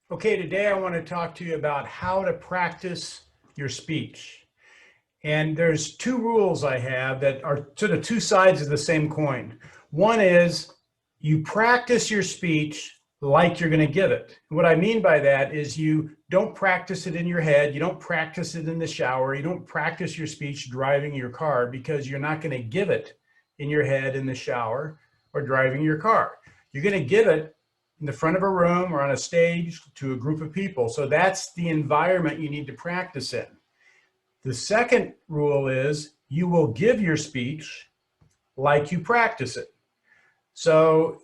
Okay, today I want to talk to you about how to practice your speech. And there's two rules I have that are sort of two sides of the same coin. One is you practice your speech like you're going to give it. What I mean by that is you don't practice it in your head, you don't practice it in the shower, you don't practice your speech driving your car because you're not going to give it in your head in the shower or driving your car. You're going to give it in the front of a room or on a stage to a group of people. So that's the environment you need to practice in. The second rule is you will give your speech like you practice it. So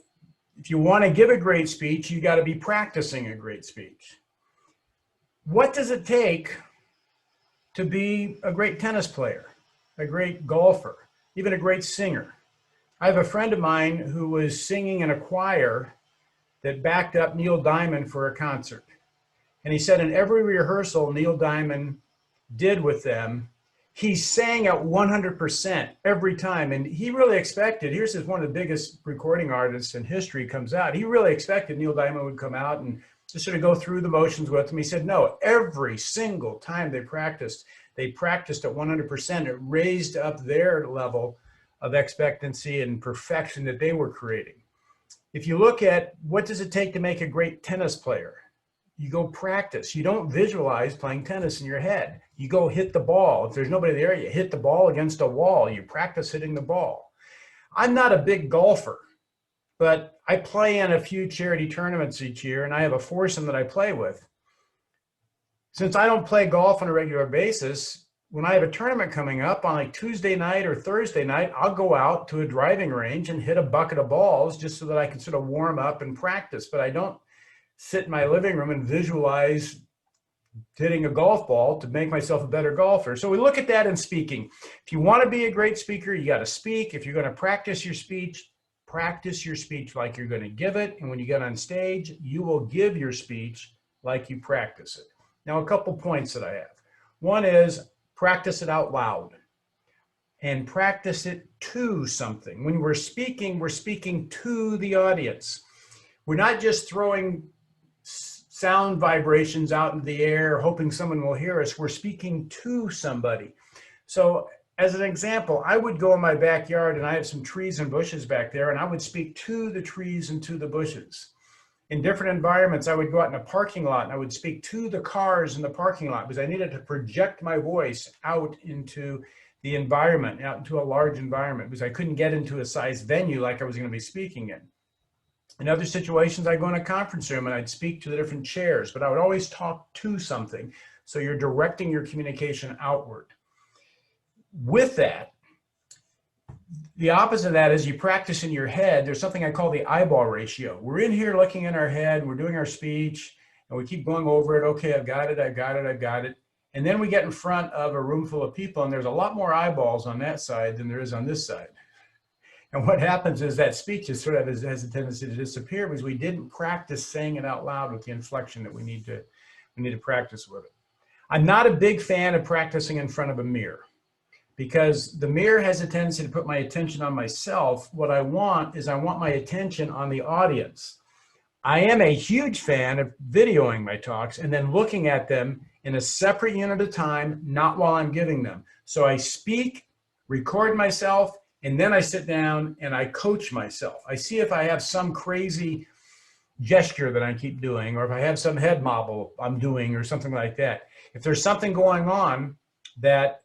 if you want to give a great speech, you got to be practicing a great speech. What does it take to be a great tennis player, a great golfer, even a great singer? I have a friend of mine who was singing in a choir that backed up Neil Diamond for a concert. And he said in every rehearsal Neil Diamond did with them, he sang at 100% every time. And he really expected, here's one of the biggest recording artists in history comes out. He really expected Neil Diamond would come out and just sort of go through the motions with him. He said, no, every single time they practiced at 100%. It raised up their level of expectancy and perfection that they were creating. If you look at what does it take to make a great tennis player, you go practice. You don't visualize playing tennis in your head. You go hit the ball. If there's nobody there, you hit the ball against a wall. You practice hitting the ball. I'm not a big golfer, but I play in a few charity tournaments each year, and I have a foursome that I play with. Since I don't play golf on a regular basis, when I have a tournament coming up on like Tuesday night or Thursday night, I'll go out to a driving range and hit a bucket of balls just so that I can sort of warm up and practice. But I don't sit in my living room and visualize hitting a golf ball to make myself a better golfer. So we look at that in speaking. If you want to be a great speaker, you got to speak. If you're going to practice your speech like you're going to give it. And when you get on stage, you will give your speech like you practice it. Now, a couple points that I have. One is practice it out loud and practice it to something. When we're speaking to the audience. We're not just throwing sound vibrations out into the air, hoping someone will hear us. We're speaking to somebody. So as an example, I would go in my backyard and I have some trees and bushes back there, and I would speak to the trees and to the bushes. In different environments, I would go out in a parking lot and I would speak to the cars in the parking lot because I needed to project my voice out into the environment, out into a large environment, because I couldn't get into a size venue like I was going to be speaking in. In other situations, I'd go in a conference room and I'd speak to the different chairs, but I would always talk to something. So you're directing your communication outward. With that, the opposite of that is you practice in your head. There's something I call the eyeball ratio. We're in here looking in our head, we're doing our speech, and we keep going over it. Okay, I've got it. And then we get in front of a room full of people, and there's a lot more eyeballs on that side than there is on this side. And what happens is that speech is sort of has a tendency to disappear because we didn't practice saying it out loud with the inflection that we need to practice with it. I'm not a big fan of practicing in front of a mirror because the mirror has a tendency to put my attention on myself. What I want my attention on the audience. I am a huge fan of videoing my talks and then looking at them in a separate unit of time, not while I'm giving them. So I speak, record myself, and then I sit down and I coach myself. I see if I have some crazy gesture that I keep doing, or if I have some head mobble I'm doing or something like that. If there's something going on that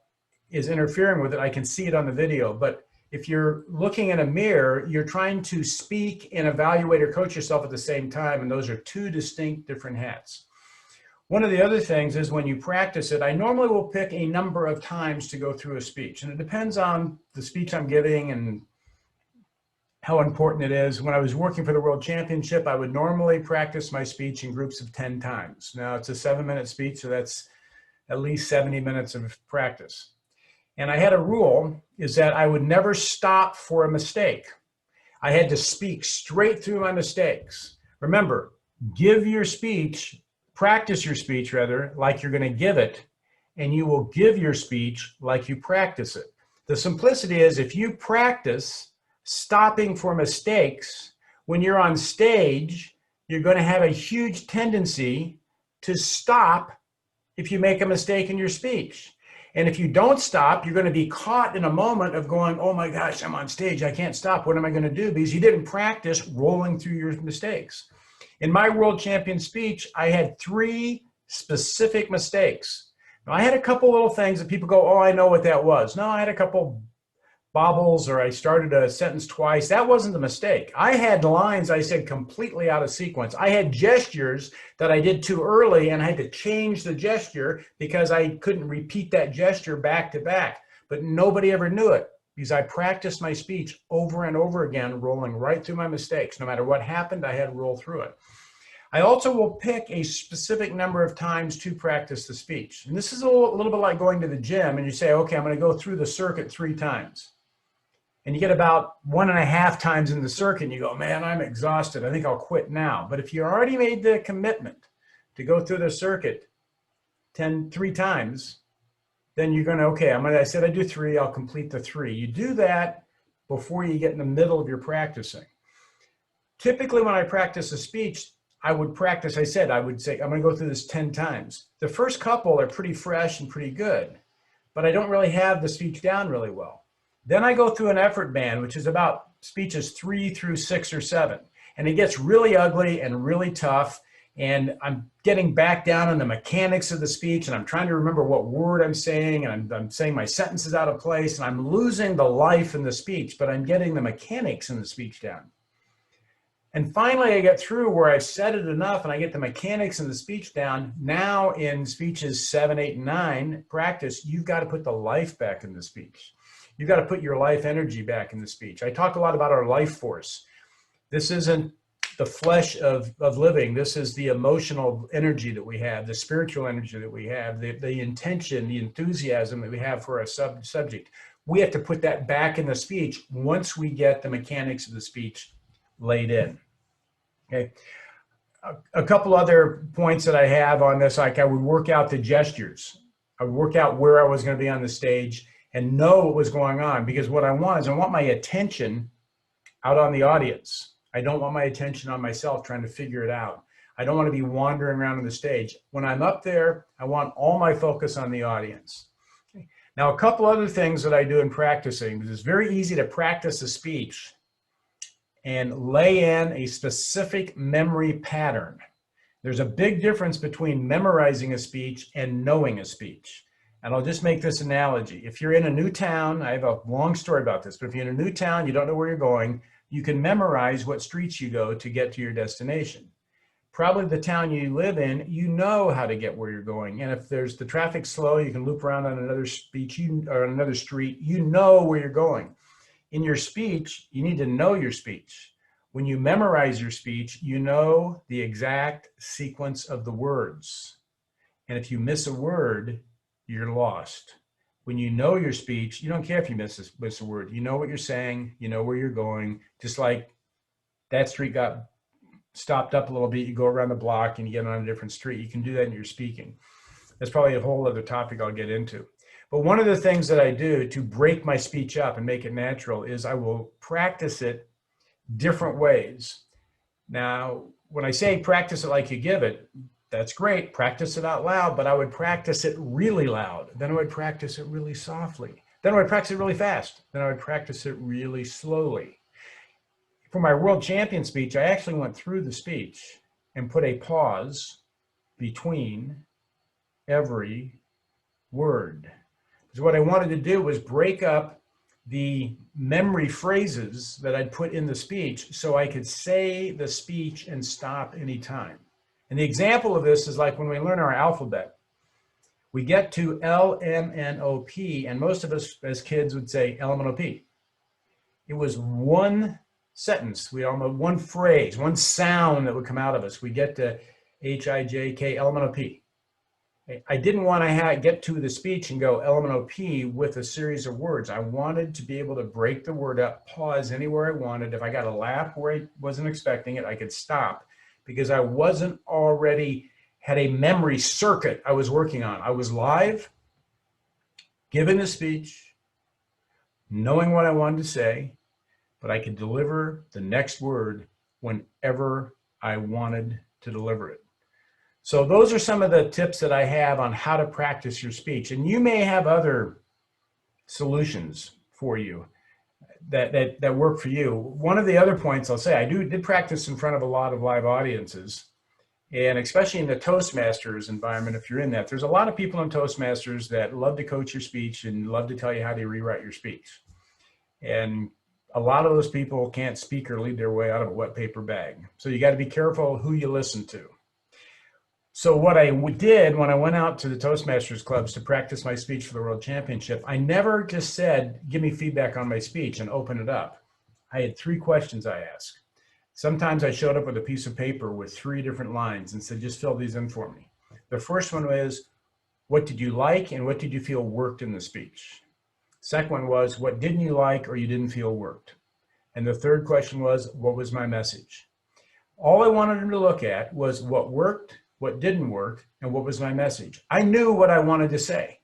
is interfering with it, I can see it on the video. But if you're looking in a mirror, you're trying to speak and evaluate or coach yourself at the same time, and those are two distinct different hats. One of the other things is when you practice it, I normally will pick a number of times to go through a speech. And it depends on the speech I'm giving and how important it is. When I was working for the World Championship, I would normally practice my speech in groups of 10 times. Now, it's a 7-minute speech, so that's at least 70 minutes of practice. And I had a rule is that I would never stop for a mistake. I had to speak straight through my mistakes. Remember, practice your speech rather, like you're going to give it, and you will give your speech like you practice it. The simplicity is if you practice stopping for mistakes, when you're on stage, you're going to have a huge tendency to stop if you make a mistake in your speech. And if you don't stop, you're going to be caught in a moment of going, oh my gosh, I'm on stage, I can't stop. What am I going to do? Because you didn't practice rolling through your mistakes. In my world champion speech, I had 3 specific mistakes. Now, I had a couple little things that people go, oh, I know what that was. No, I had a couple bobbles, or I started a sentence twice. That wasn't the mistake. I had lines I said completely out of sequence. I had gestures that I did too early, and I had to change the gesture because I couldn't repeat that gesture back to back. But nobody ever knew it because I practiced my speech over and over again, rolling right through my mistakes. No matter what happened, I had to roll through it. I also will pick a specific number of times to practice the speech. And this is a little bit like going to the gym and you say, okay, I'm going to go through the circuit 3 times. And you get about 1.5 times in the circuit and you go, man, I'm exhausted. I think I'll quit now. But if you already made the commitment to go through the circuit 3 times, then you're going to, okay, I said I do 3, I'll complete the 3. You do that before you get in the middle of your practicing. Typically when I practice a speech, I would say, I'm going to go through this 10 times. The first couple are pretty fresh and pretty good, but I don't really have the speech down really well. Then I go through an effort band, which is about speeches 3 through 6 or 7. And it gets really ugly and really tough. And I'm getting back down on the mechanics of the speech. And I'm trying to remember what word I'm saying. And I'm saying my sentences out of place. And I'm losing the life in the speech, but I'm getting the mechanics in the speech down. And finally, I get through where I've said it enough and I get the mechanics in the speech down. Now in speeches 7, 8, and 9 practice, you've got to put the life back in the speech. You've got to put your life energy back in the speech. I talk a lot about our life force. This isn't the flesh of living. This is the emotional energy that we have, the spiritual energy that we have, the intention, the enthusiasm that we have for a subject. We have to put that back in the speech once we get the mechanics of the speech laid in. Okay. A couple other points that I have on this, like I would work out the gestures. I would work out where I was going to be on the stage and know what was going on, because what I want is I want my attention out on the audience. I don't want my attention on myself trying to figure it out. I don't want to be wandering around on the stage. When I'm up there, I want all my focus on the audience. Okay. Now, a couple other things that I do in practicing, because it's very easy to practice a speech and lay in a specific memory pattern. There's a big difference between memorizing a speech and knowing a speech. And I'll just make this analogy. If you're in a new town, I have a long story about this, but if you're in a new town, you don't know where you're going, you can memorize what streets you go to get to your destination. Probably the town you live in, you know how to get where you're going. And if there's the traffic slow, you can loop around on another speech or another street, you know where you're going. In your speech, you need to know your speech. When you memorize your speech, you know the exact sequence of the words. And if you miss a word, you're lost. When you know your speech, you don't care if you miss a word. You know what you're saying, you know where you're going. Just like that street got stopped up a little bit, you go around the block and you get on a different street. You can do that in your speaking. That's probably a whole other topic I'll get into. But one of the things that I do to break my speech up and make it natural is I will practice it different ways. Now, when I say practice it like you give it, that's great. Practice it out loud, but I would practice it really loud. Then I would practice it really softly. Then I would practice it really fast. Then I would practice it really slowly. For my world champion speech, I actually went through the speech and put a pause between every word. So what I wanted to do was break up the memory phrases that I'd put in the speech so I could say the speech and stop anytime. And the example of this is like when we learn our alphabet. We get to L-M-N-O-P, and most of us as kids would say L-M-N-O-P. It was one sentence, one phrase, one sound that would come out of us. We get to H-I-J-K, L-M-N-O-P. I didn't want to get to the speech and go L-M-N-O-P with a series of words. I wanted to be able to break the word up, pause anywhere I wanted. If I got a laugh where I wasn't expecting it, I could stop because I wasn't already had a memory circuit I was working on. I was live, giving the speech, knowing what I wanted to say, but I could deliver the next word whenever I wanted to deliver it. So those are some of the tips that I have on how to practice your speech. And you may have other solutions for you that work for you. One of the other points I'll say, I did practice in front of a lot of live audiences, and especially in the Toastmasters environment, if you're in that, there's a lot of people in Toastmasters that love to coach your speech and love to tell you how to rewrite your speech. And a lot of those people can't speak or lead their way out of a wet paper bag. So you got to be careful who you listen to. So what I did when I went out to the Toastmasters clubs to practice my speech for the World Championship, I never just said, give me feedback on my speech and open it up. I had 3 questions I asked. Sometimes I showed up with a piece of paper with 3 different lines and said, just fill these in for me. The first one was, what did you like and what did you feel worked in the speech? Second one was, what didn't you like or you didn't feel worked? And the third question was, what was my message? All I wanted them to look at was what worked, what didn't work, and what was my message. I knew what I wanted to say.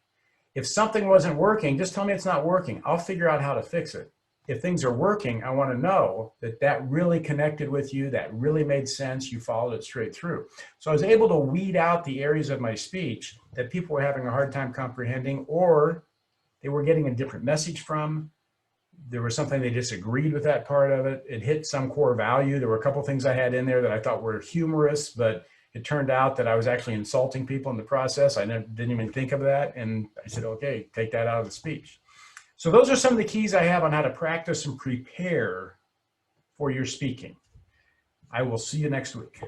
If something wasn't working, just tell me it's not working. I'll figure out how to fix it. If things are working, I want to know that that really connected with you, that really made sense, you followed it straight through. So I was able to weed out the areas of my speech that people were having a hard time comprehending, or they were getting a different message from. There was something they disagreed with that part of it. It hit some core value. There were a couple things I had in there that I thought were humorous, but it turned out that I was actually insulting people in the process. I didn't even think of that. And I said, okay, take that out of the speech. So those are some of the keys I have on how to practice and prepare for your speaking. I will see you next week.